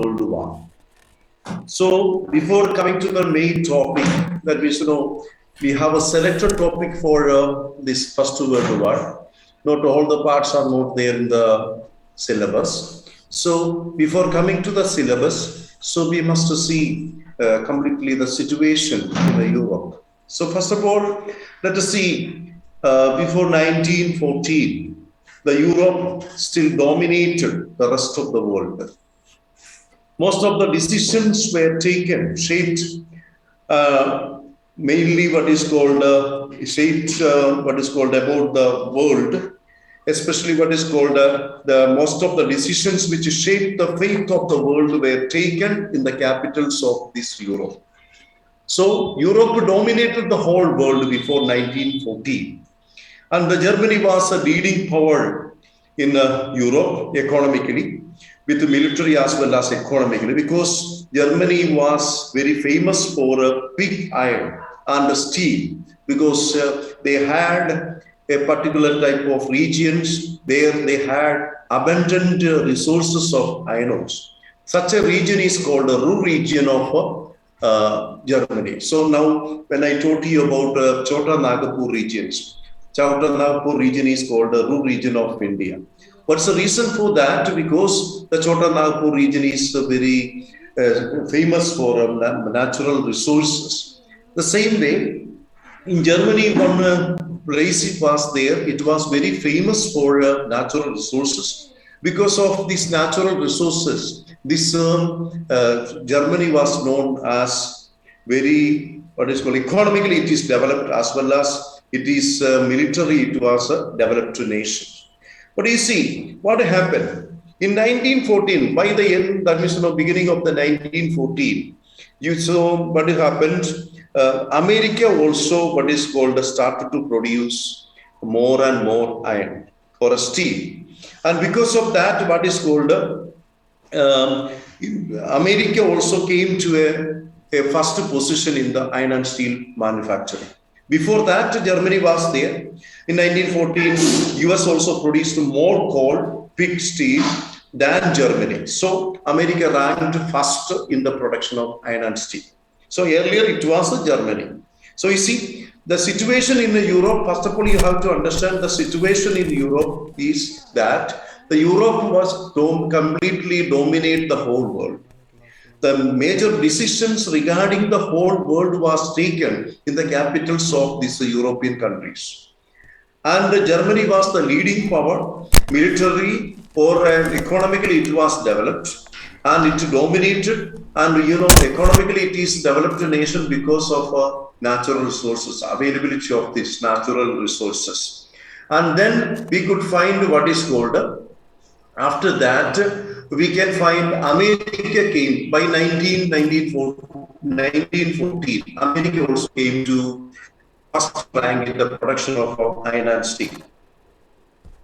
World War. So before coming to the main topic, that we should know, we have a selected topic for this First World War. Not all the parts are not there in the syllabus. So before coming to the syllabus, so we must see completely the situation in the Europe. So first of all, let us see before 1914, the Europe still dominated the rest of the world. Most of the decisions were taken, shaped mainly what is called about the world, especially what is called the most of the decisions which shaped the fate of the world were taken in the capitals of this Europe. So Europe dominated the whole world before 1914, and the Germany was a leading power in Europe economically, with military as well as economically, because Germany was very famous for pig iron and steel, because they had a particular type of regions where they had abundant resources of iron ores. Such a region is called the Ruhr region of Germany. So now, when I told you about Chota Nagpur regions, Chota Nagpur region is called the Ruhr region of India. What's the reason for that? Because the Chota Nagpur region is very famous for natural resources. The same way, in Germany, one place was there. It was very famous for natural resources. Because of these natural resources, this Germany was known as very, what is called, economically it is developed, as well as it is military, it was a developed nation. But you see, what happened? In 1914, by the end, that means beginning of the 1914, you saw what happened. America also, what is called, started to produce more and more iron or steel. And because of that, what is called, America also came to a first position in the iron and steel manufacturing. Before that, Germany was there. In 1914, US also produced more coal, pig steel than Germany. So America ranked first in the production of iron and steel. So earlier it was Germany. So you see, the situation in Europe, first of all, you have to understand the situation in Europe is that the Europe was completely dominate the whole world. The major decisions regarding the whole world was taken in the capitals of these European countries. And Germany was the leading power, military or economically it was developed and it dominated. And economically it is developed nation because of natural resources, availability of these natural resources. And then we could find what is called, after that, we can find America came by 1914. America also came to first rank in the production of iron and steel.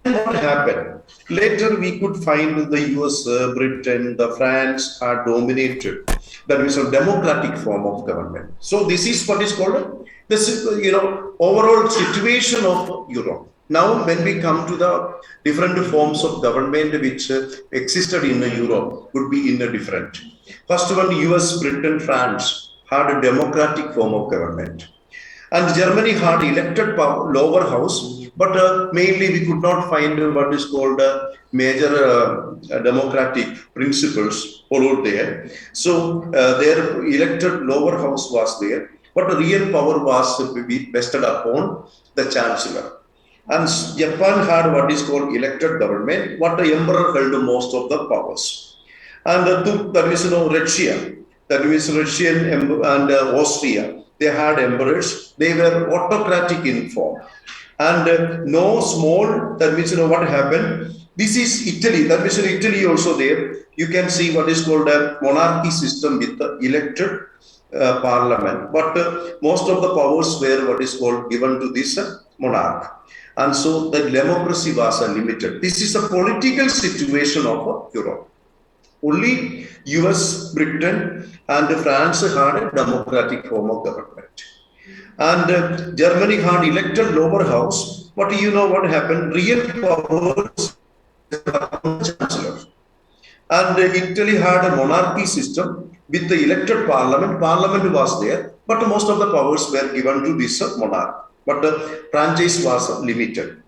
Then what happened? Later we could find the US, Britain, the France had dominated. That is a democratic form of government. So this is what is called this overall situation of Europe. Now, when we come to the different forms of government which existed in Europe, would be in a different. First one, US, Britain, France had a democratic form of government. And Germany had elected lower house, but mainly we could not find what is called major democratic principles followed there. So their elected lower house was there, but the real power was vested upon the chancellor. And Japan had what is called elected government, what the emperor held most of the powers. And that is Russia, that is Russian and Austria. They had emperors. They were autocratic in form. And no small, that means what happened. This is Italy. That means in Italy also there. You can see what is called a monarchy system with the elected parliament. But most of the powers were what is called given to this monarch. And so the democracy was limited. This is a political situation of Europe. Only US, Britain, and France had a democratic form of government. And Germany had elected lower house. But you know what happened? Real powers were upon the chancellor. And Italy had a monarchy system with the elected parliament. Parliament was there, but most of the powers were given to this monarch. But the franchise was limited.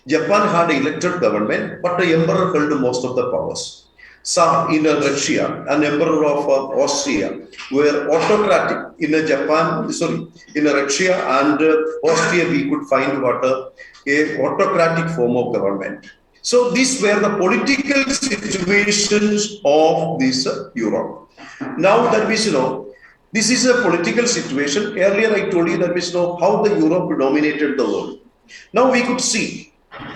Japan had elected government, but the emperor held most of the powers. Tsar in Russia, an emperor of Austria, were autocratic. In Japan, sorry, in Russia and Austria, we could find what a autocratic form of government. So these were the political situations of this Europe. Now that we know, this is a political situation. Earlier I told you that we know how the Europe dominated the world. Now we could see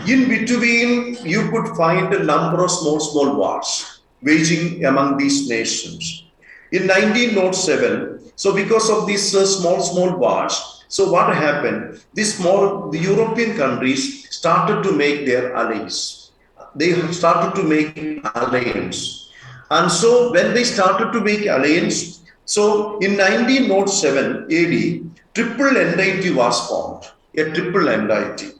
in between you could find a number of small wars waging among these nations. In 1907, so because of these small wars, so what happened? The European countries started to make their allies. They started to make alliance. And so when they started to make alliance, so in 1907 AD, triple entity was formed, a triple entity.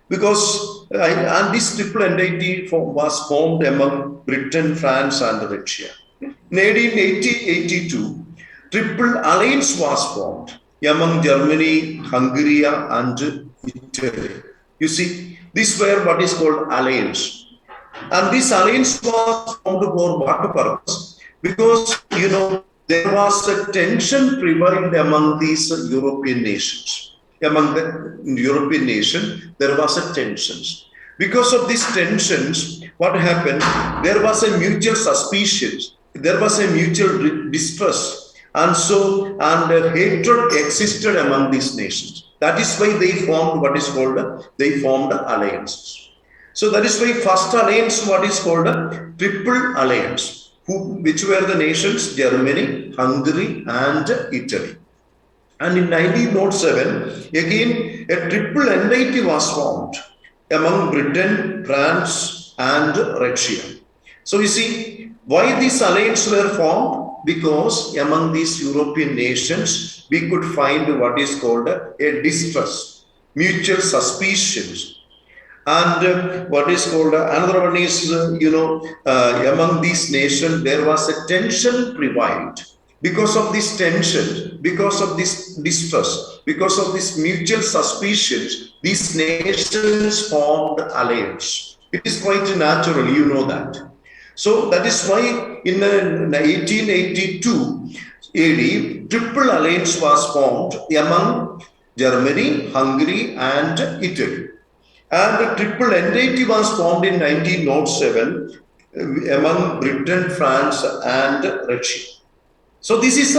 Because and this triple entity was formed among Britain, France, and Russia. In 1882, triple alliance was formed among Germany, Hungary, and Italy. You see, these were what is called alliance. And this alliance was formed for what purpose? Because, there was a tension prevailed among these European nations. Among the European nation, there was a tensions. Because of these tensions, what happened? There was a mutual suspicion. There was a mutual distrust. And hatred existed among these nations. That is why they formed what is called, they formed alliances. So that is why first alliance, what is called a triple alliance, which were the nations Germany, Hungary, and Italy. And in 1907, again a triple entity was formed among Britain, France, and Russia. So you see, why these alliances were formed? Because among these European nations, we could find what is called a distrust, mutual suspicions. And what is called another one is, among these nations, there was a tension prevailed. Because of this tension, because of this distrust, because of this mutual suspicions, these nations formed alliance. It is quite natural, you know that. So that is why in 1882 AD, triple alliance was formed among Germany, Hungary, and Italy. And the triple entity was formed in 1907 among Britain, France, and Russia. So this is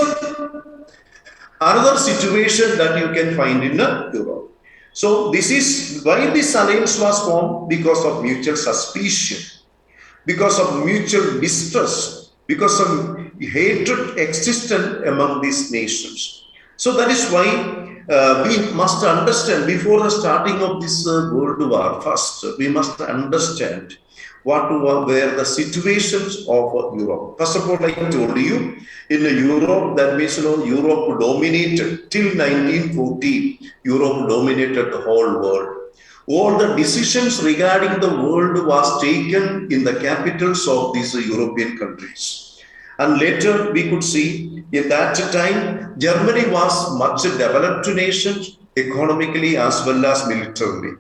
another situation that you can find in Europe. So this is why this alliance was formed, because of mutual suspicion, because of mutual distrust, because of hatred existent among these nations. So that is why we must understand, before the starting of this World War, first we must understand what were the situations of Europe. First of all, I told you, in Europe, that means Europe dominated till 1914. Europe dominated the whole world. All the decisions regarding the world was taken in the capitals of these European countries. And later we could see, in that time, Germany was much developed nation, economically as well as militarily.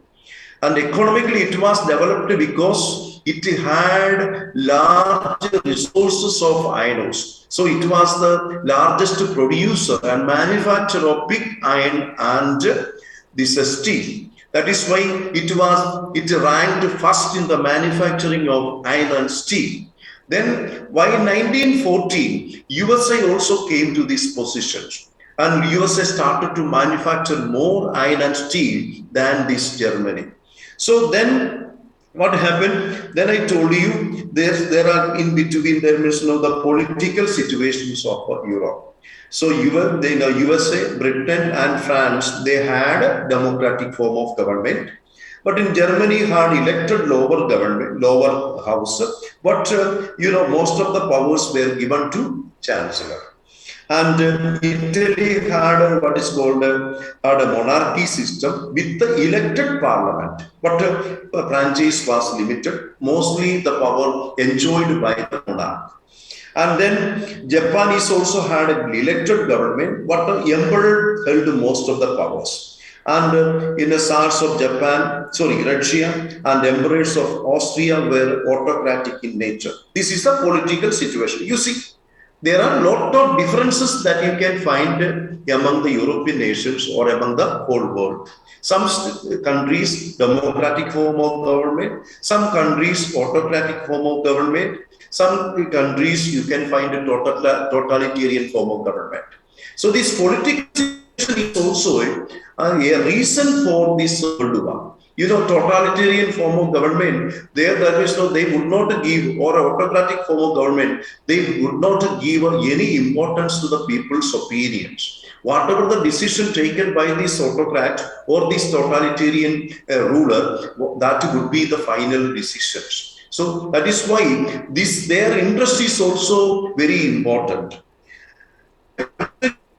And economically it was developed because it had large resources of iron ore. So it was the largest producer and manufacturer of pig iron and this steel. That is why it ranked first in the manufacturing of iron and steel. Then, why in 1914, USA also came to these positions, and USA started to manufacture more iron and steel than this Germany. So then, what happened? Then I told you there are in between there is the political situations of Europe. So USA, Britain, and France, they had a democratic form of government. But in Germany had elected lower government, lower house. But most of the powers were given to chancellor. And Italy had what is called had a monarchy system with the elected parliament, but franchise was limited. Mostly the power enjoyed by the monarch. And then Japanese also had an elected government, but the emperor held most of the powers. And in the Tsars of Japan, sorry, Russia, and emperors of Austria were autocratic in nature. This is the political situation. You see, there are a lot of differences that you can find among the European nations or among the whole world. Some countries, democratic form of government, some countries, autocratic form of government, some countries you can find a totalitarian form of government. So this political situation is also a reason for this World War. You know, totalitarian form of government, there is no, they would not give, or autocratic form of government, they would not give any importance to the people's opinions. Whatever the decision taken by this autocrat or this totalitarian ruler, that would be the final decisions. So that is why this their interest is also very important.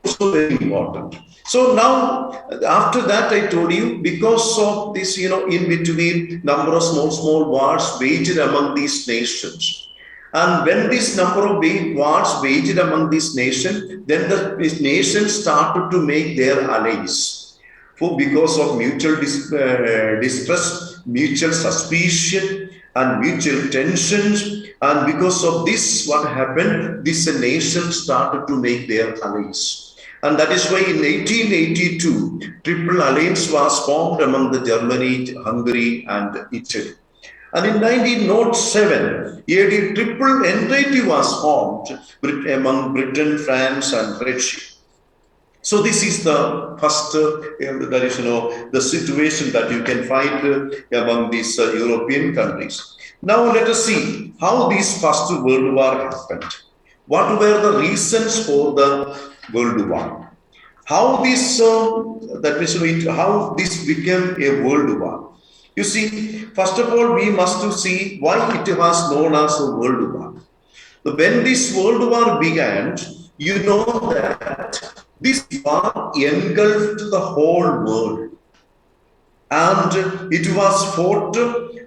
Also very important. So now, after that, I told you, because of this, you know, in between number of small wars waged among these nations. And when this number of wars waged among these nations, then these nations started to make their allies. For because of mutual distrust, mutual suspicion, and mutual tensions, and because of this, what happened? This nation started to make their allies. And that is why in 1882, Triple Alliance was formed among the Germany, Hungary, and Italy. And in 1907, a triple entity was formed among Britain, France, and Russia. So this is the first, that is, you know, the situation that you can find among these European countries. Now let us see how this First World War happened. What were the reasons for the World War? How this, that means how this became a World War? You see, first of all, we must see why it was known as a World War. When this World War began, you know that this war engulfed the whole world, and it was fought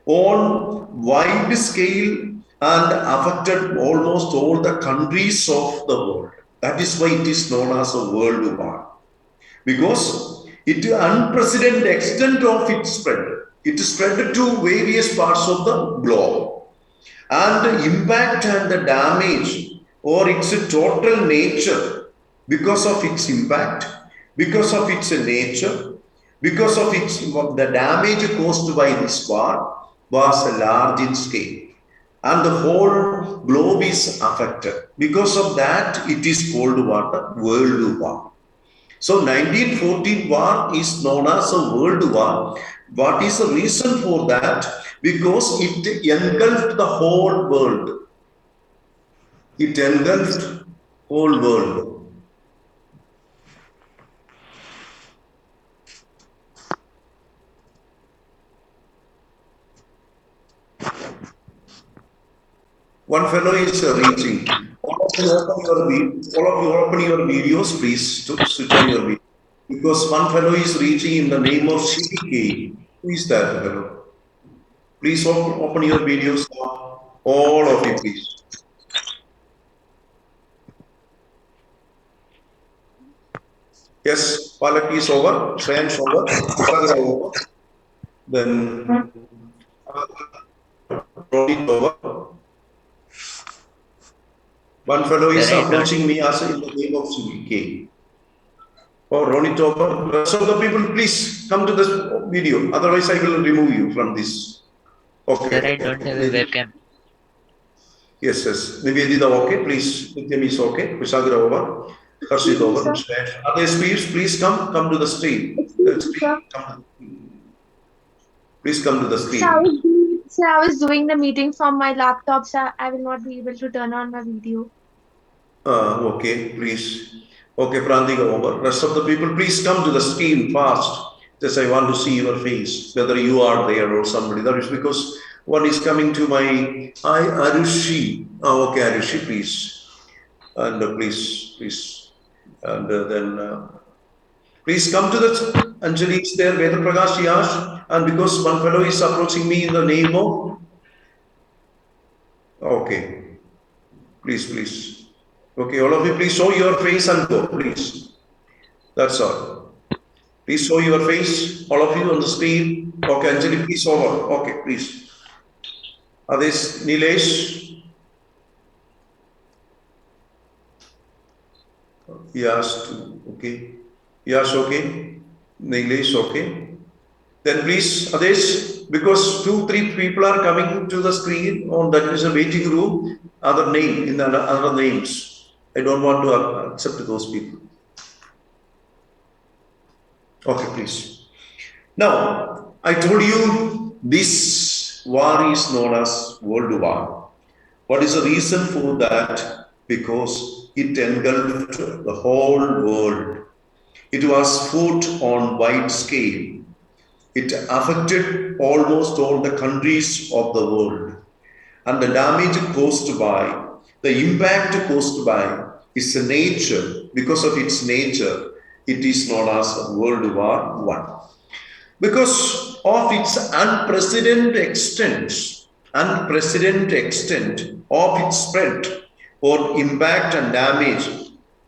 on wide scale and affected almost all the countries of the world. That is why it is known as a World War, because it unprecedented extent of its spread. It spread to various parts of the globe, and the impact and the damage or its total nature, because of its impact, because of its nature, because of its the damage caused by this war was large in scale, and the whole globe is affected. Because of that, it is called what? World War. So 1914 war is known as a World War. What is the reason for that? Because it engulfed the whole world. It engulfed whole world. One fellow is reaching. All of you open your videos, please, to switch on your video. Because one fellow is reaching in the name of CDK. Who is that fellow? Please open your videos now. All of you, please. Yes, Palak is over, Science over, Sagar over. Then Ronit over. One fellow is approaching me as in the name of CDK. Oh, Ronit over. Rest of the people, please come to this video. Otherwise, I will remove you from this. Okay. Sir, I don't have a webcam. Yes, yes. Nivedita, okay, please. Nityam is okay. Visagra over. Harshit over. Other speakers, please come to the screen. Please come to the screen. Sir, I was doing the meeting from my laptop, so I will not be able to turn on my video. Okay, please. Okay, Prantika over. Rest of the people, please come to the screen fast. Just I want to see your face, whether you are there or somebody. That is because one is coming to my Arushi. Okay, Arushi, please. And please. And then please come to the Anjali is there, Veda Prakash Yash, and because one fellow is approaching me in the name of, okay, please. Okay, all of you, please show your face and go, please. That's all. Please show your face, all of you on the screen. Okay, Anjali, please over. Okay, please. Others, Nilesh. Yes, okay. Yes, okay. Nilesh, okay. Then please, others, because 2, 3 people are coming to the screen on that is a waiting room, other name, in the other names. I don't want to accept those people. Okay, please. Now, I told you this war is known as World War. What is the reason for that? Because it engulfed the whole world. It was fought on wide scale. It affected almost all the countries of the world. And the damage caused by, the impact caused by its nature, because of its nature, it is known as World War I. Because of its unprecedented extent of its spread or impact and damage,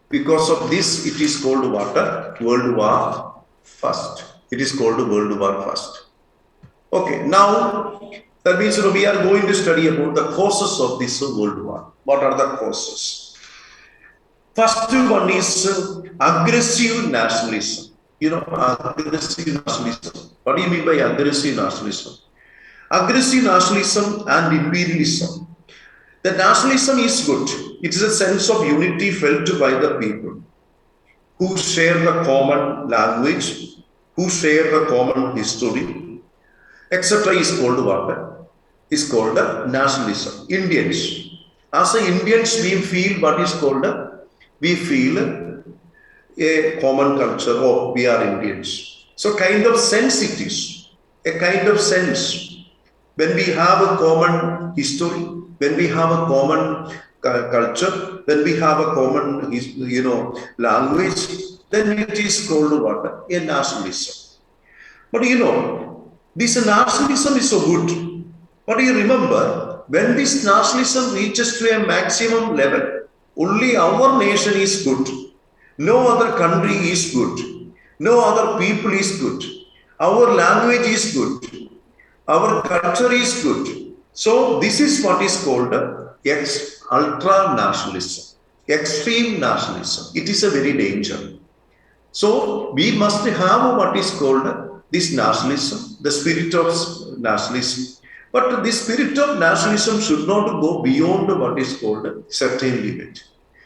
because of this, it is called what? World War First. It is called World War First. Okay, now that means we are going to study about the causes of this World War. What are the causes? First one is aggressive nationalism. Aggressive nationalism. What do you mean by aggressive nationalism? Aggressive nationalism and imperialism. The nationalism is good. It is a sense of unity felt by the people who share the common language, who share the common history, etc. is called what? Is called nationalism. Indians. As Indians, we feel what is called, we feel a common culture, oh, we are Indians. So kind of sense it is, a kind of sense. When we have a common history, when we have a common culture, when we have a common, language, then it is called what? A nationalism. But this nationalism is so good. But you remember, when this nationalism reaches to a maximum level, only our nation is good. No other country is good. No other people is good. Our language is good. Our culture is good. So this is what is called ultra nationalism, extreme nationalism. It is a very danger. So we must have what is called this nationalism, the spirit of nationalism. But the spirit of nationalism should not go beyond what is called certain limit.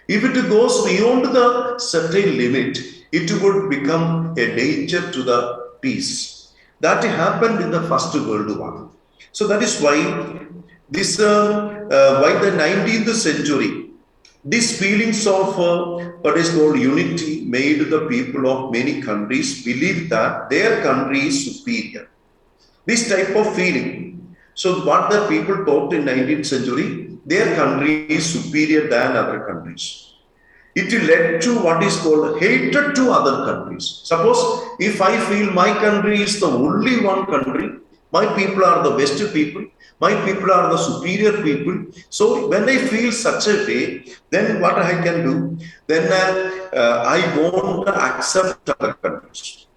If it goes beyond the certain limit, it would become a danger to the peace. That happened in the First World War. So that is why by the 19th century, these feelings of what is called unity made the people of many countries believe that their country is superior. This type of feeling. So what the people taught in 19th century, their country is superior than other countries. It led to what is called hatred to other countries. Suppose if I feel my country is the only one country, my people are the best people, my people are the superior people. So when I feel such a way, then what I can do? Then I won't accept other countries.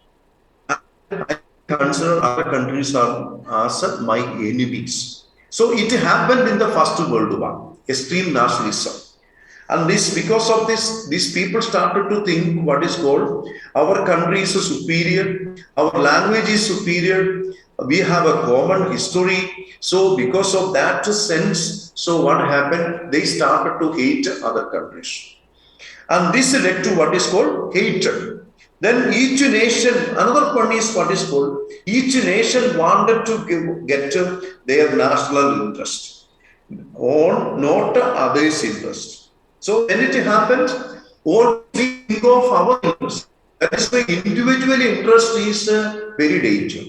I consider other countries as my enemies. So it happened in the First World War, extreme nationalism. And because of this, these people started to think what is called our country is superior, our language is superior, we have a common history. So because of that sense, so what happened? They started to hate other countries. And this led to what is called hatred. Then each nation, another one is what is called, each nation wanted to get their national interest on not others' interest. So when it happens, all we think of our interest. That is why individual interest is very dangerous.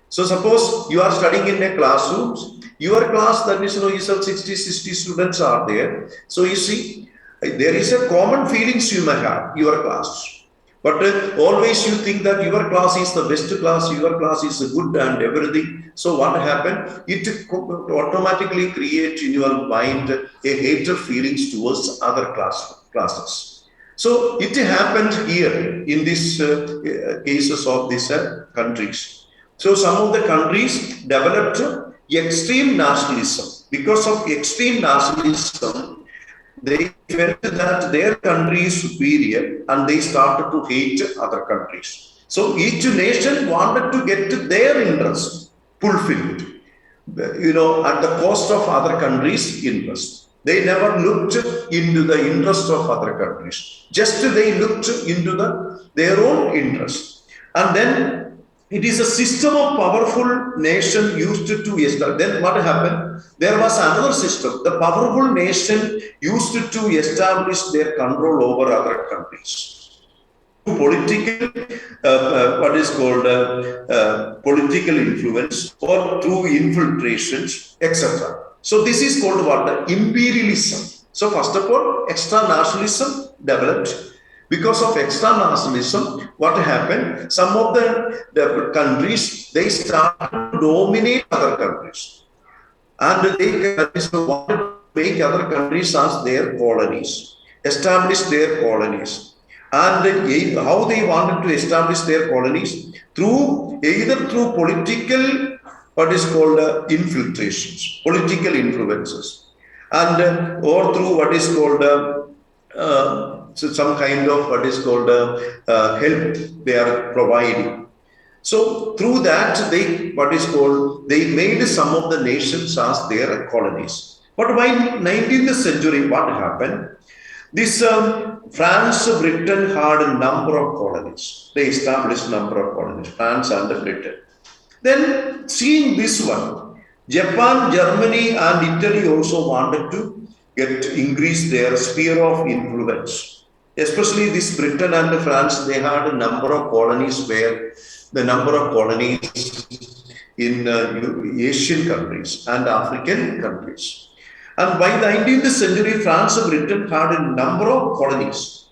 So suppose you are studying in a classroom, your class that is, you have 60 students are there. So you see, There is a common feelings you may have, your class. But always you think that your class is the best class, your class is good and everything. So what happened? It automatically creates in your mind a hatred feelings towards other classes. So it happened here in these cases of these countries. So some of the countries developed extreme nationalism. Because of extreme nationalism, they felt that their country is superior and they started to hate other countries. So each nation wanted to get their interest fulfilled, at the cost of other countries' interest. They never looked into the interest of other countries. Just they looked into their own interest. And then it is a system of powerful nation used to establish. Then what happened? There was another system. The powerful nation used to establish their control over other countries. Political, what is called political influence or through infiltrations, etc. So this is called what? Imperialism. So first of all, extra nationalism developed. Because of extra nationalism, what happened? Some of the countries, they started to dominate other countries. And they wanted to make other countries as their colonies, establish their colonies. And how they wanted to establish their colonies? Either through political, what is called infiltrations, political influences, and or through what is called so some kind of what is called help they are providing. So through that, they made some of the nations as their colonies. But by 19th century, what happened? This France, Britain had a number of colonies. They established a number of colonies, France and Britain. Then seeing this one, Japan, Germany and Italy also wanted to increase their sphere of influence. Especially this Britain and France, they had a number of colonies where the number of colonies in Asian countries and African countries. And by the 19th century, France and Britain had a number of colonies.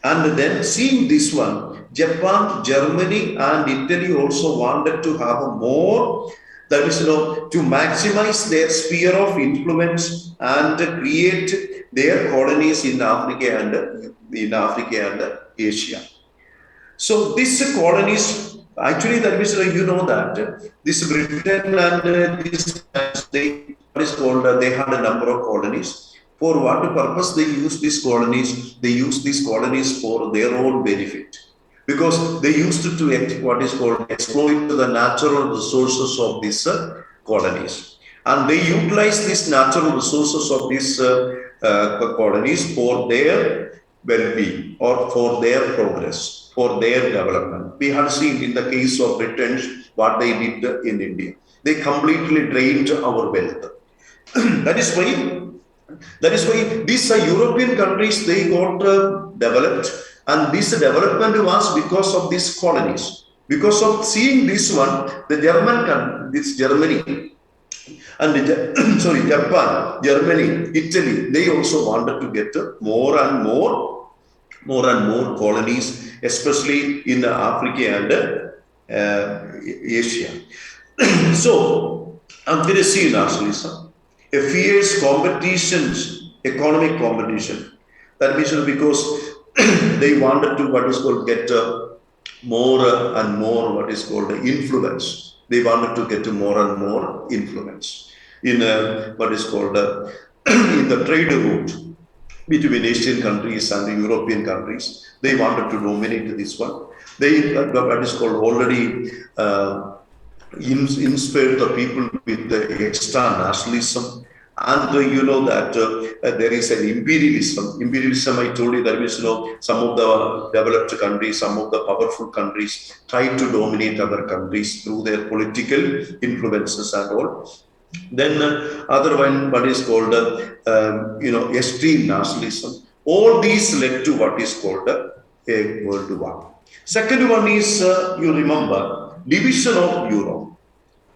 And then seeing this one, Japan, Germany and Italy also wanted to have a more, that is, to maximize their sphere of influence and create their colonies in Africa and Asia. So these colonies, actually, that means that this Britain and this they what is called they had a number of colonies. For what purpose they use these colonies? They use these colonies for their own benefit, because they used to what is called exploit the natural resources of these colonies, and they utilize these natural resources of these colonies for their well-being or for their progress, for their development. We have seen in the case of Britain what they did in India. They completely drained our wealth. That is why these European countries, they got developed, and this development was because of these colonies. Because of seeing this one, Germany and Japan, Germany, Italy, they also wanted to get more and more colonies, especially in Africa and Asia. So, aggressive nationalism, a fierce competitions, economic competition. That means because they wanted to what is called get more and more what is called influence. They wanted to get more and more influence in what is called in the trade route between Asian countries and the European countries. They wanted to dominate this one. They what is called already inspired the people with the extra nationalism. And that there is an imperialism. Imperialism, I told you, that is, some of the developed countries, some of the powerful countries try to dominate other countries through their political influences and all. Then other one, what is called, extreme nationalism. All these led to what is called a World War. Second one is, you remember, division of Europe.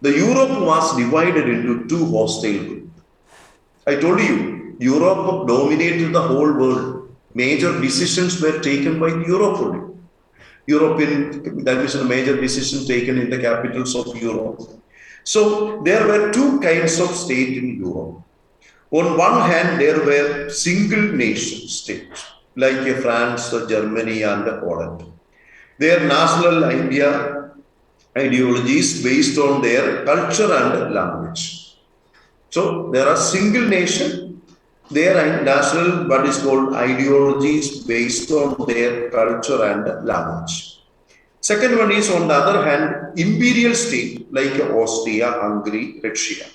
The Europe was divided into two hostile groups. I told you, Europe dominated the whole world. Major decisions were taken by Europe only. European, that is a major decision taken in the capitals of Europe. So there were two kinds of state in Europe. On one hand, there were single nation states like France, Germany, and Poland. Their national ideologies based on their culture and language. So there are single nation, their national what is called ideologies based on their culture and language. Second one is on the other hand, imperial state like Austria, Hungary, Russia.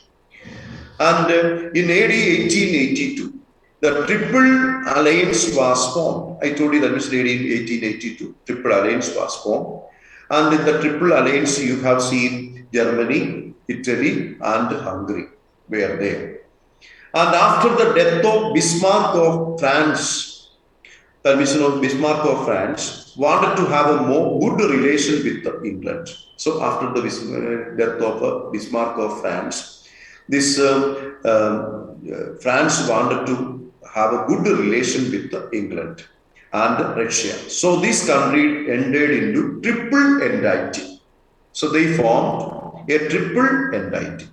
And in AD 1882, the Triple Alliance was formed. I told you that was in 1882, Triple Alliance was formed. And in the Triple Alliance, you have seen Germany, Italy, and Hungary were there. And after the death of Bismarck of France, the mission of Bismarck of France wanted to have a more good relation with England. So after the death of Bismarck of France, this France wanted to have a good relation with England and Russia. So this country ended into triple entity. So they formed a triple entity.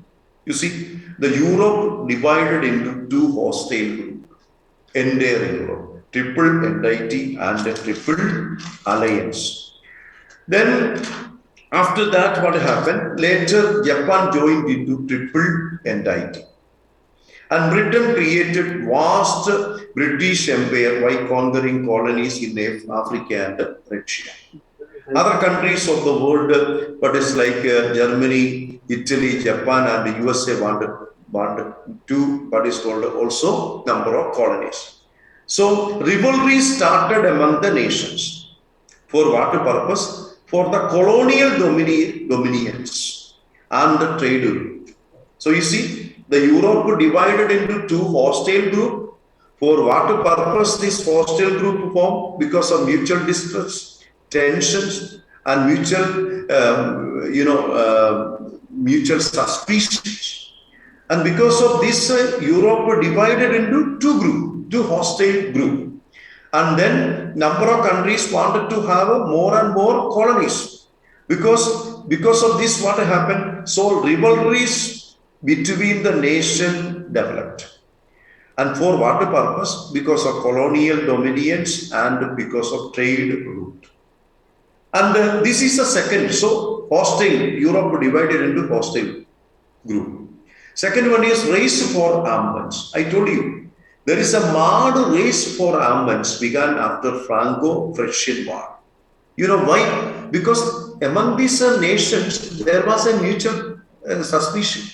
You see, the Europe divided into two hostile groups, entire Europe, triple entity and a triple alliance. Then after that, what happened? Later, Japan joined into triple entity. And Britain created vast British Empire by conquering colonies in Africa and Russia. Other countries of the world, but it's like Germany, Italy, Japan, and the USA wanted to, but it's called also number of colonies. So rivalry started among the nations. For what purpose? For the colonial dominions and the trade route. So you see, the Europe divided into two hostile groups. For what purpose this hostile group formed? Because of mutual distrust, tensions, and mutual suspicions. And because of this, Europe divided into two groups, two hostile groups. And then number of countries wanted to have more and more colonies. Because of this, what happened? So rivalries between the nation developed. And for what purpose? Because of colonial dominions and because of trade route. And this is the second. So hostile, Europe divided into hostile group. Second one is race for armaments. I told you, there is a mad race for armaments began after Franco-Prussian War. You know why? Because among these nations, there was a mutual suspicion,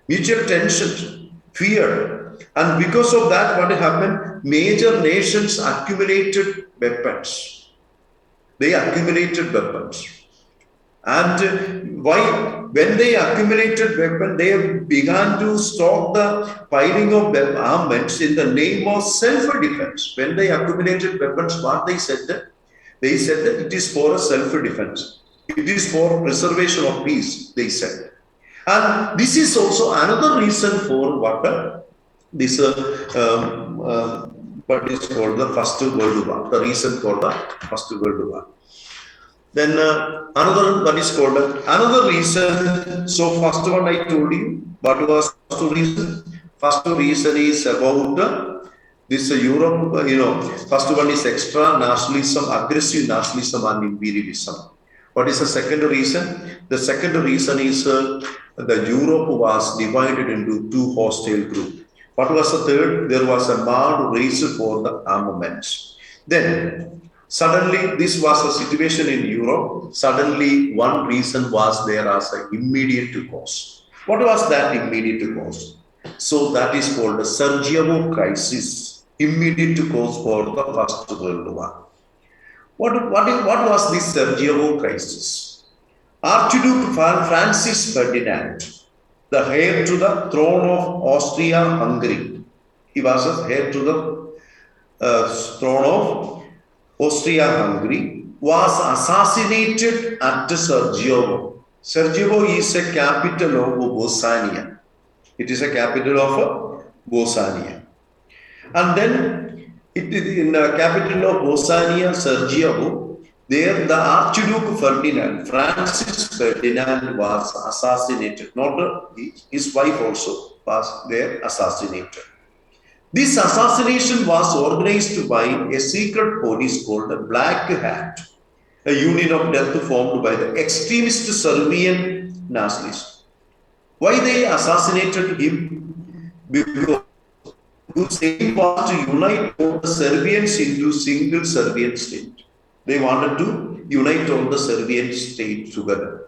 mutual tension, fear. And because of that, what happened? Major nations accumulated weapons. They accumulated weapons. And why? When they accumulated weapons, they began to stop the piling of armaments in the name of self-defense. When they accumulated weapons, what they said? They said that it is for self-defense. It is for preservation of peace, they said. And this is also another reason for what this what is called the First World War. The reason for the First World War. Then another one is called another reason. So first one I told you. What was the reason? First reason is about this Europe. First one is extra nationalism, aggressive nationalism, and imperialism. What is the second reason? The second reason is the Europe was divided into two hostile groups. What was the third? There was a mad race for the armaments. Then suddenly, this was a situation in Europe. Suddenly, one reason was there as an immediate cause. What was that immediate cause? So that is called the Sarajevo crisis, immediate cause for the First World War. What was this Sarajevo crisis? Archduke Francis Ferdinand, the heir to the throne of Austria-Hungary. He was a heir to the throne of Austria-Hungary, was assassinated at Sarajevo. Sarajevo is a capital of Bosnia. It is a capital of Bosnia. And then it is in the capital of Bosnia, Sarajevo, there the Archduke Ferdinand, Francis Ferdinand was assassinated. Not his wife also was there assassinated. This assassination was organized by a secret police called the Black Hat, a union of death formed by the extremist Serbian nationalists. Why they assassinated him? Because whose aim was to unite all the Serbians into single Serbian state. They wanted to unite all the Serbian states together.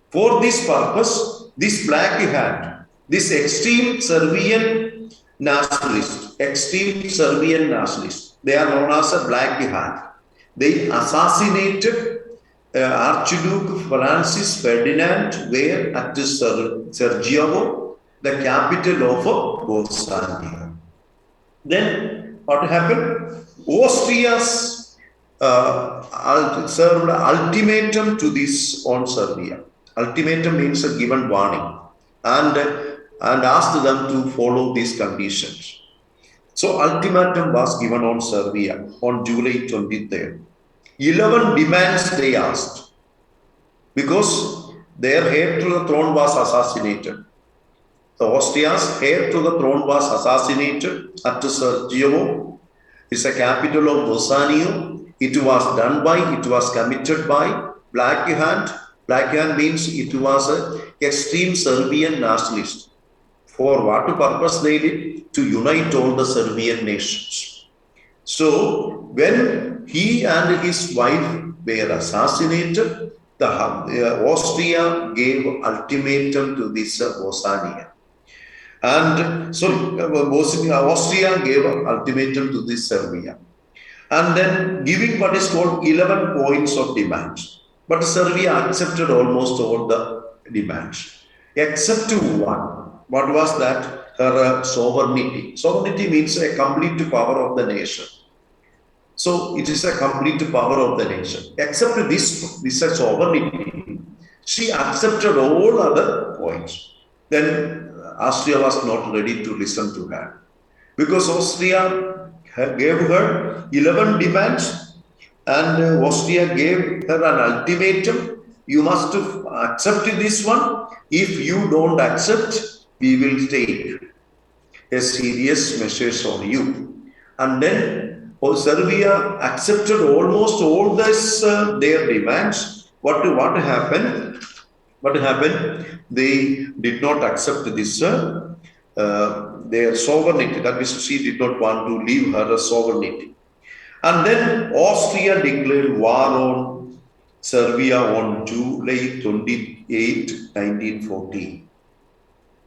For this purpose, this Black Hat, this extreme Serbian nationalist, they are known as a Black Hat. They assassinated Archduke Francis Ferdinand where at Sarajevo, the capital of Bosnia. Then what happened? Austria's served ultimatum to this on Serbia. Ultimatum means a given warning and asked them to follow these conditions. So ultimatum was given on Serbia on July 23rd. 11 demands they asked because their heir to the throne was assassinated. The Austria's heir to the throne was assassinated at Sarajevo. It's a capital of Bosnia. It was committed by Black Hand. Black Hand means it was an extreme Serbian nationalist. For what purpose they did? To unite all the Serbian nations. So when he and his wife were assassinated, Austria gave ultimatum to this Bosnia. And Austria gave ultimatum to this Serbia. And then giving what is called 11 points of demands. But Serbia accepted almost all the demands, except one. What was that? Her sovereignty. Sovereignty means a complete power of the nation. So it is a complete power of the nation. Except this sovereignty, she accepted all other points. Then Austria was not ready to listen to her. Because Austria gave her 11 demands and Austria gave her an ultimatum. You must accept this one. If you don't accept, we will take a serious measures on you. And then Serbia accepted almost all this their demands. What happened? What happened? They did not accept this their sovereignty. That means she did not want to leave her sovereignty. And then Austria declared war on Serbia on July 28, 1914.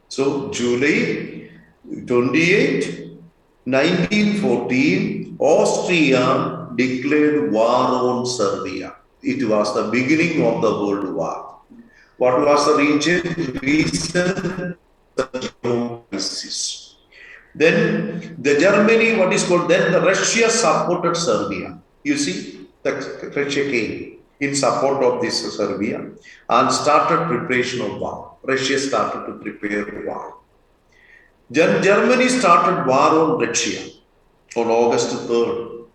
So July 28, 1914, Austria declared war on Serbia. It was the beginning of the World War. What was the reason? Crisis. Then the Germany, what is called, then the Russia supported Serbia. You see, the Russia came in support of this Serbia and started preparation of war. Russia started to prepare war. Germany started war on Russia on August 3rd.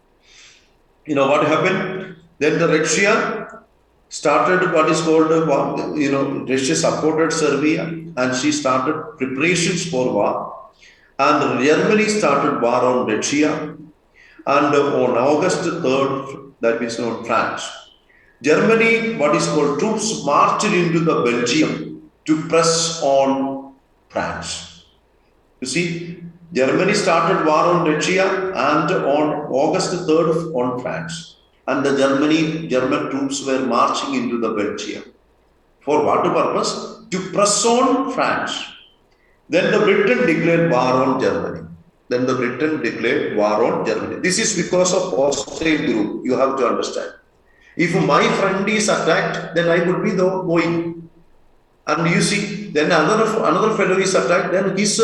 You know what happened? Then the Russia started what is called, Russia supported Serbia and she started preparations for war. And Germany started war on Russia. And on August 3rd, that means on France, Germany, what is called, troops marched into the Belgium to press on France. You see, Germany started war on Russia and on August 3rd on France. And the German troops were marching into the Belgium. For what purpose? To press on France. Then the Britain declared war on Germany. This is because of Austrian group. You have to understand. If my friend is attacked, then I would be going. And you see, then another fellow is attacked, then his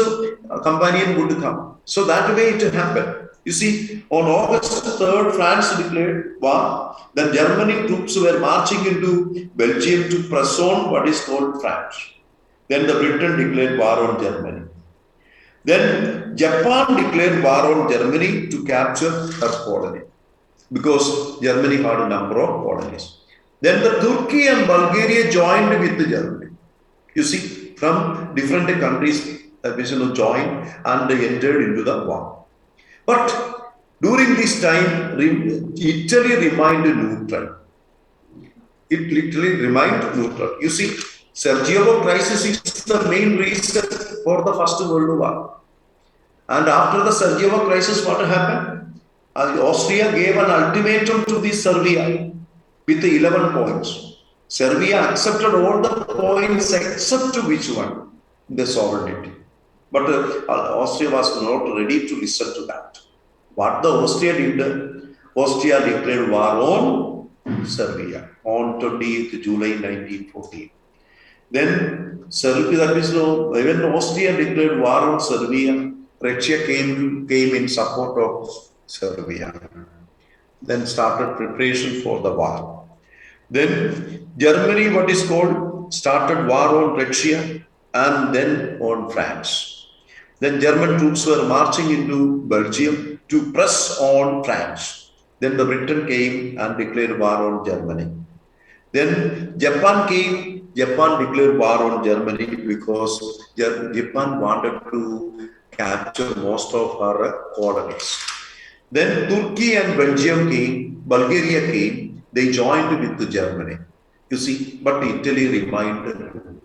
companion would come. So that way it happened. You see, on August 3rd, France declared war. Then Germany troops were marching into Belgium to press on what is called France. Then the Britain declared war on Germany. Then Japan declared war on Germany to capture her colony because Germany had a number of colonies. Then the Turkey and Bulgaria joined with the Germany. You see, from different countries, joined and they entered into the war. But during this time, Italy remained neutral. It literally remained neutral. You see, Sarajevo crisis is the main reason for the First World War. And after the Sarajevo crisis, what happened? Austria gave an ultimatum to the Serbia with 11 points. Serbia accepted all the points except which one? The sovereignty. But Austria was not ready to listen to that. What the Austria did? Austria declared war on Serbia on 20th July 1914. Then Serbia, that is, when Austria declared war on Serbia, Russia came in support of Serbia. Then started preparation for the war. Then Germany, what is called, started war on Russia and then on France. Then German troops were marching into Belgium to press on France. Then the Britain came and declared war on Germany. Then Japan came, Japan declared war on Germany because Japan wanted to capture most of her colonies. Then Turkey and Belgium came, Bulgaria came, they joined with Germany. You see, but Italy remained.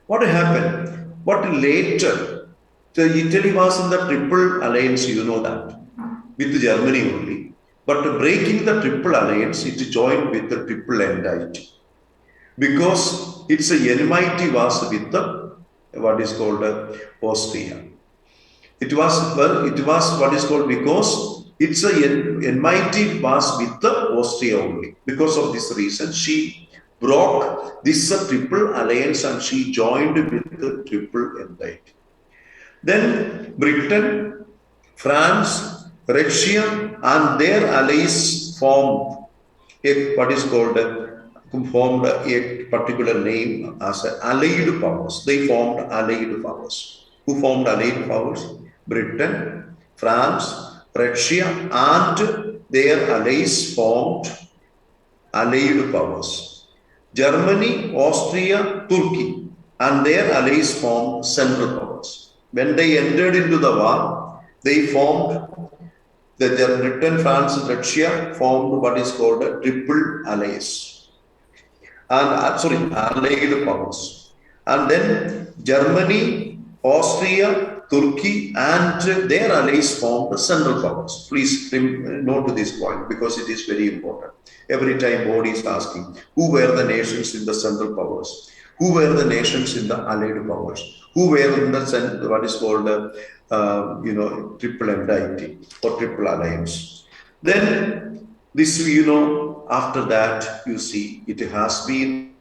What happened? But later, the Italy was in the triple alliance, you know that, with Germany only. But breaking the triple alliance, it joined with the triple entity because its enmity was with the what is called Austria. It was what is called because its enmity was with the Austria only. Because of this reason, she broke this triple alliance and she joined with the triple entity. Then Britain, France, Russia, and their allies formed what is called formed a particular name as allied powers. They formed allied powers. Who formed allied powers? Britain, France, Russia, and their allies formed allied powers. Germany, Austria, Turkey, and their allies formed central powers. When they entered into the war, they formed the Britain, France, Russia formed what is called a triple allies and allied powers. And then Germany, Austria, Turkey, and their allies formed the central powers. Please note this point because it is very important. Every time board is asking who were the nations in the central powers, who were the nations in the allied powers, who were in the what is called triple entity or triple alliance. Then this after that you see it has been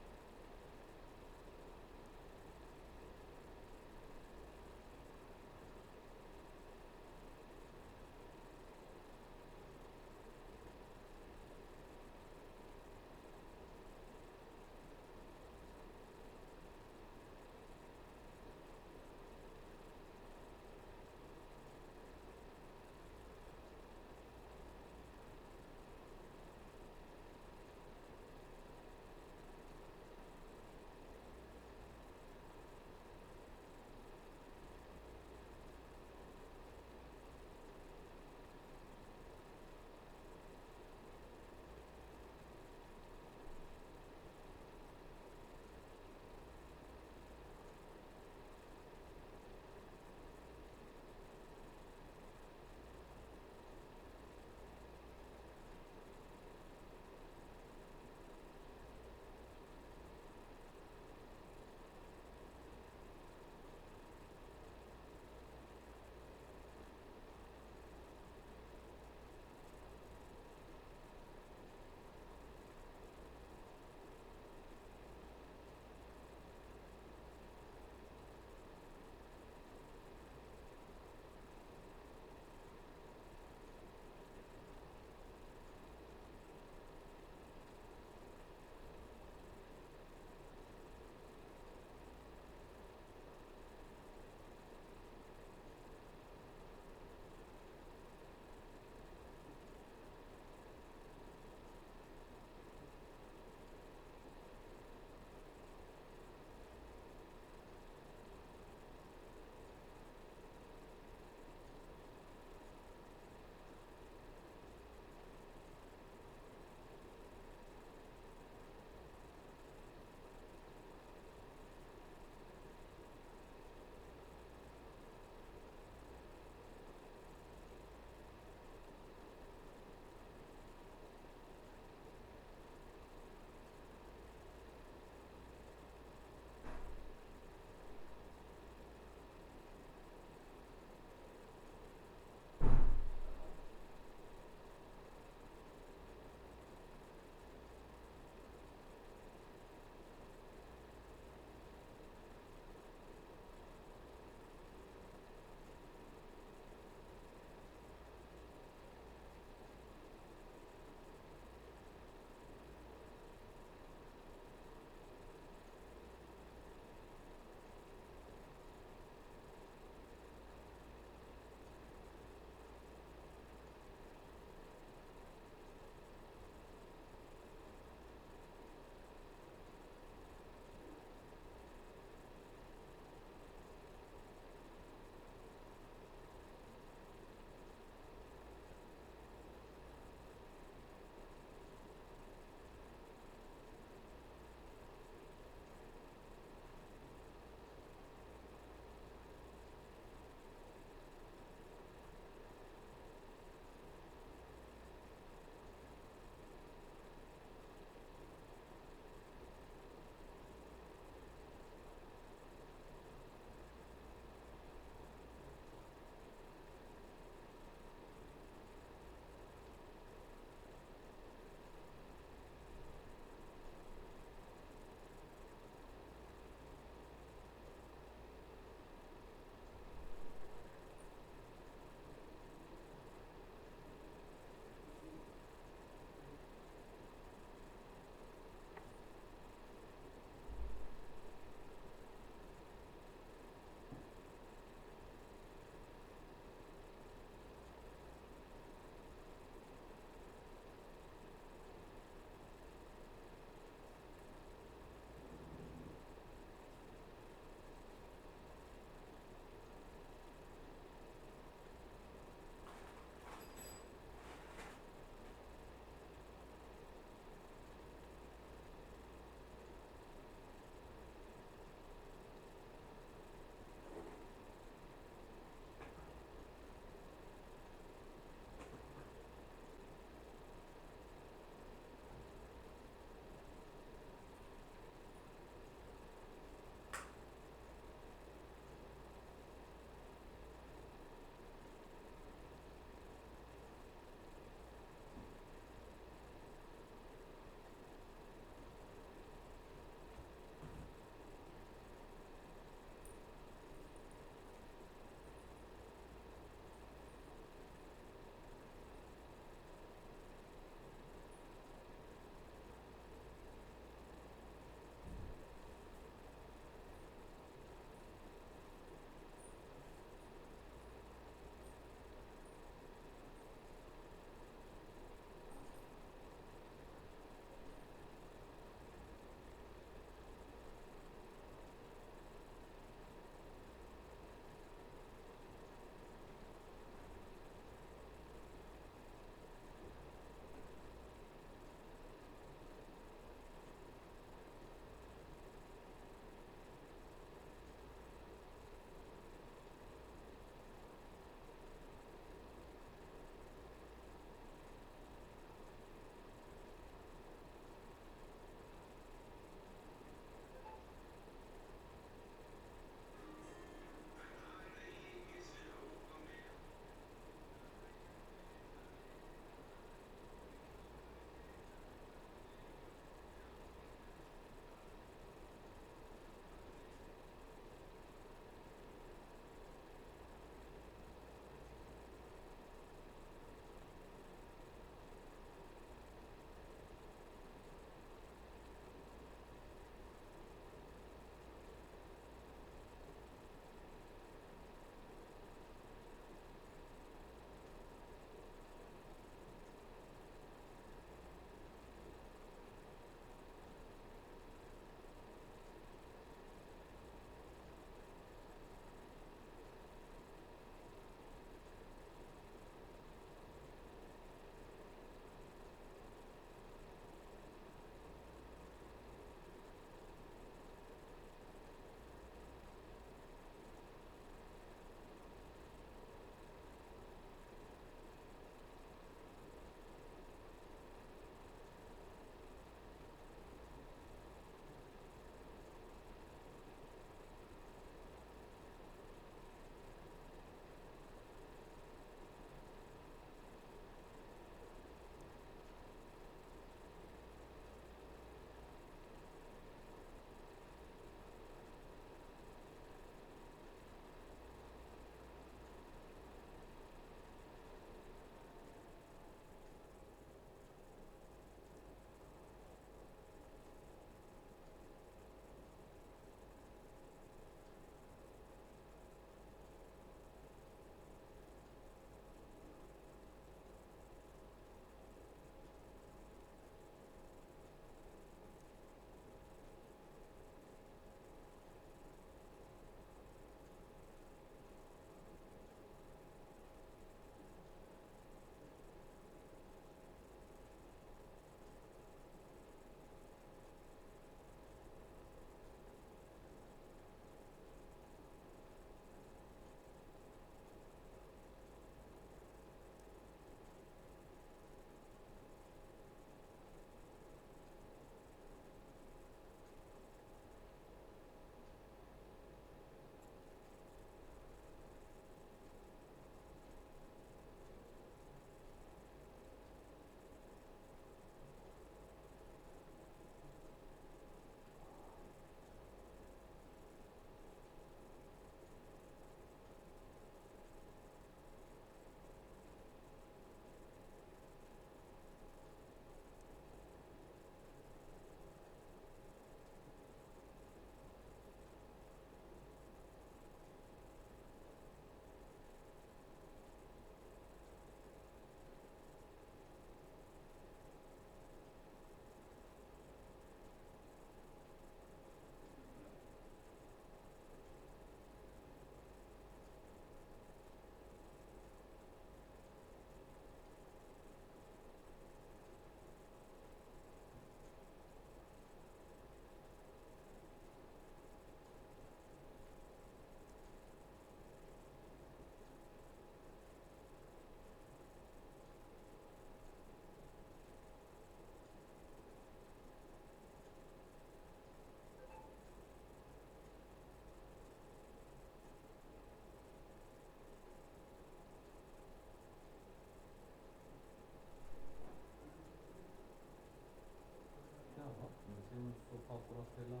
ठेला।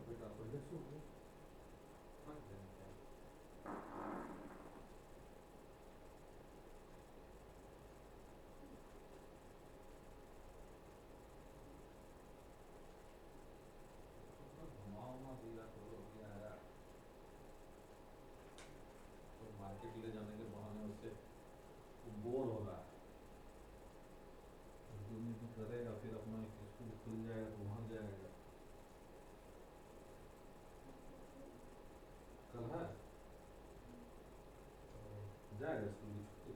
बेटा पहले सो गए, थक गए क्या? घुमा उमा दिया करो अभी आया तो मार्केट ले जाने के बहाने उससे बोर हो रहा है। दो मिनट करेगा फिर अपना एक स्कूल खुल जाएगा तो वहाँ जाएगा। कल है तो जाएगा स्कूल की छुट्टी।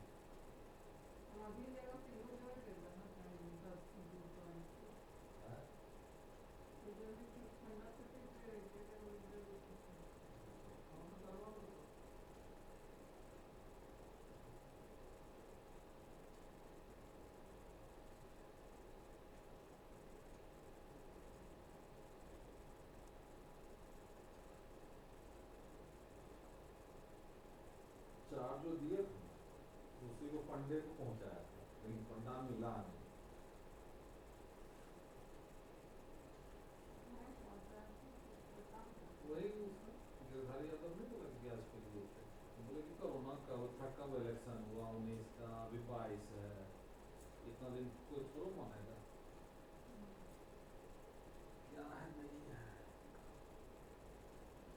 है? चार जो दिए थे उसी को पंडे को पहुंचाया था लेकिन पंडा मिला नहीं। वही गिरधारी यादव नहीं बोला कि गैस के लिए थे, बोले कि कोरोना का था, कब इलेक्शन हुआ 19 का, अभी 22 है, इतना दिन कोई थोड़ा मानेगा क्या है नहीं है।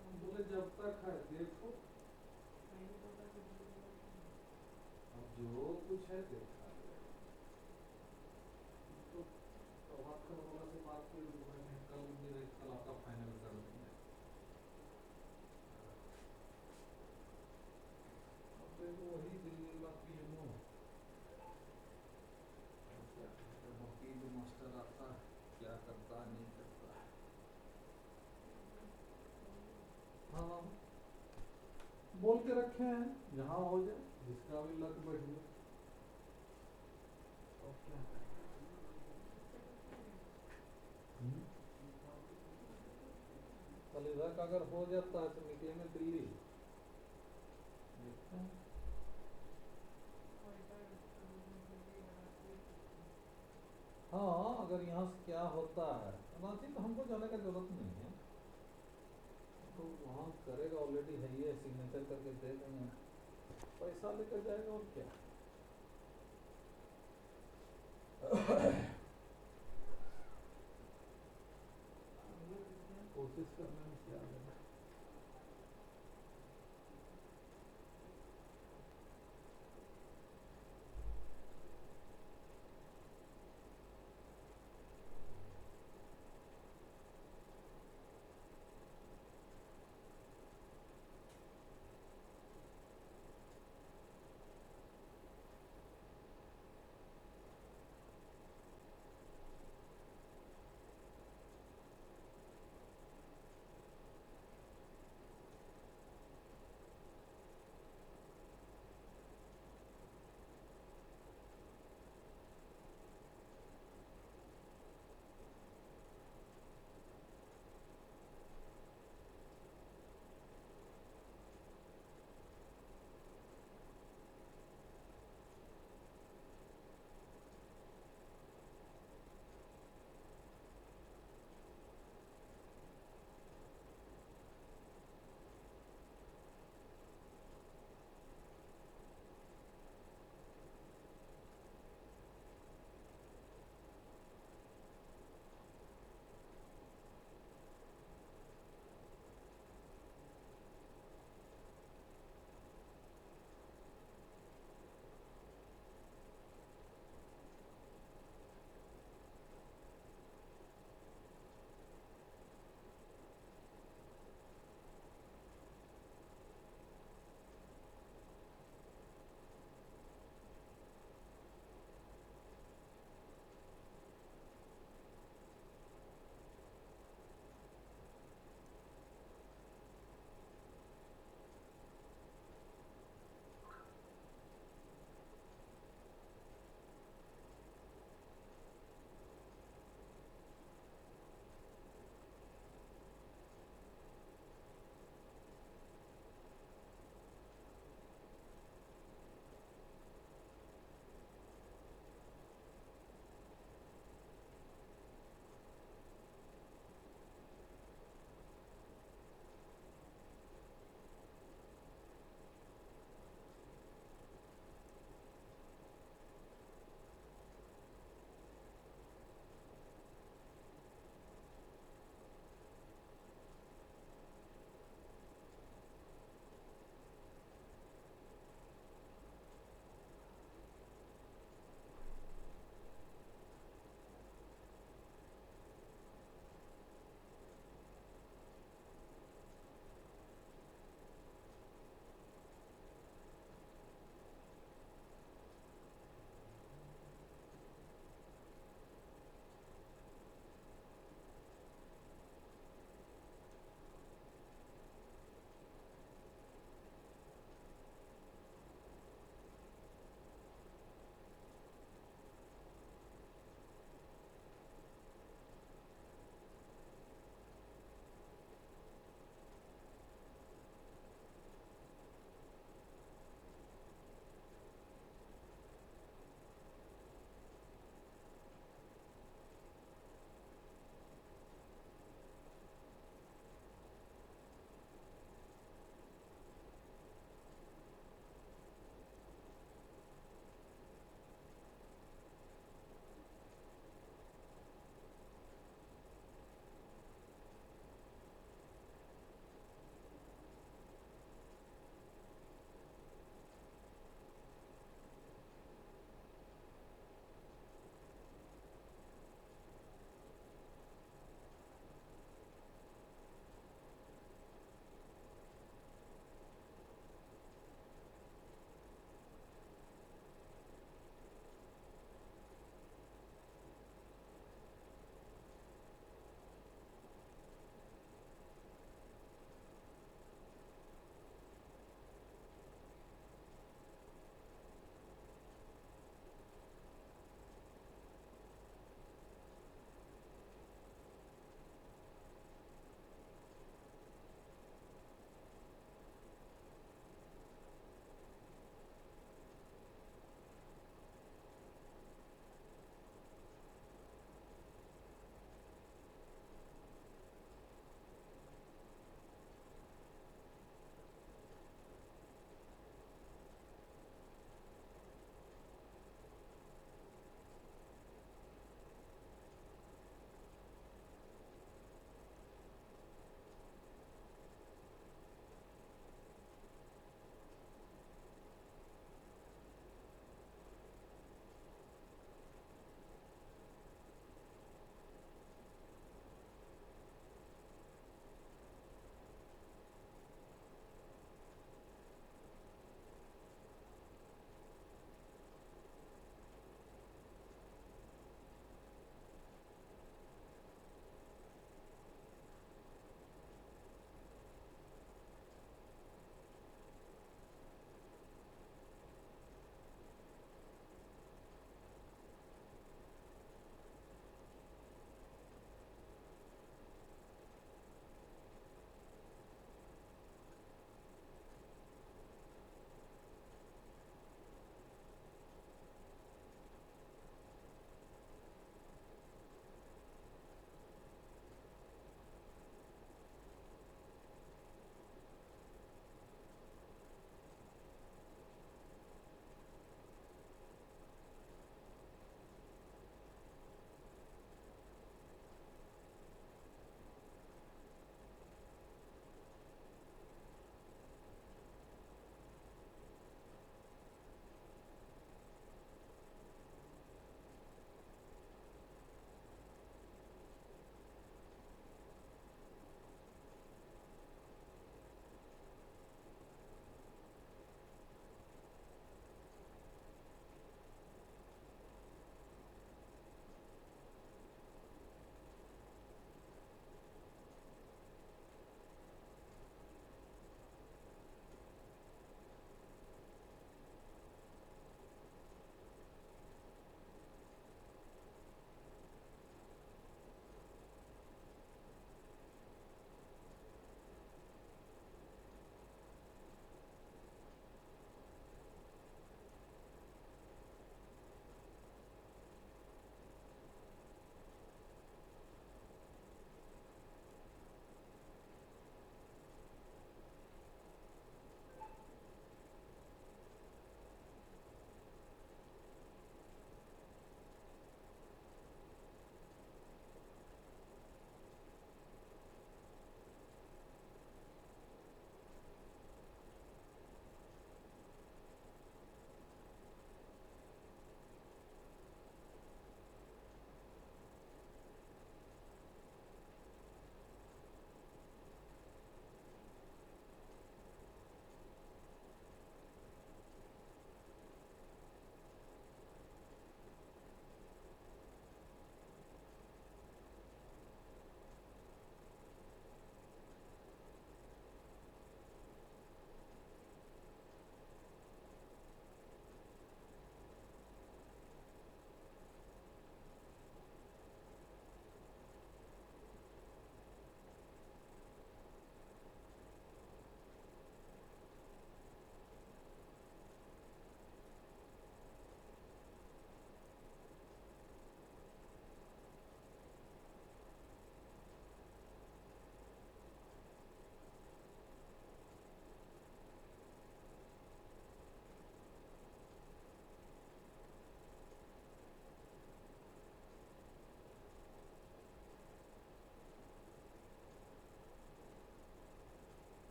हम बोले जब तक है देखो, अब जो कुछ है देखा जाएगा। तो प्रभात खबर वाला से बात की तो मैंने कल मेरे कल आपका फाइनल कर देंगे। अब देखो वही दिल्ली का पीएमओ क्या करता है, वकील मास्टर आता है क्या करता नहीं करता है। हाँ बोल के रखे हैं जहाँ हो जाए, जिसका भी लक बैठ जाए और क्या करें। कल इधर का अगर हो जाता है तो निकलेंगे दिल्ली, देखते हैं। हाँ अगर यहाँ से क्या होता है, रांची तो हमको जाने का जरूरत नहीं है, तो वहाँ करेगा ऑलरेडी है, ये सिग्नेचर करके दे देंगे, पैसा लेकर जाएगा और क्या।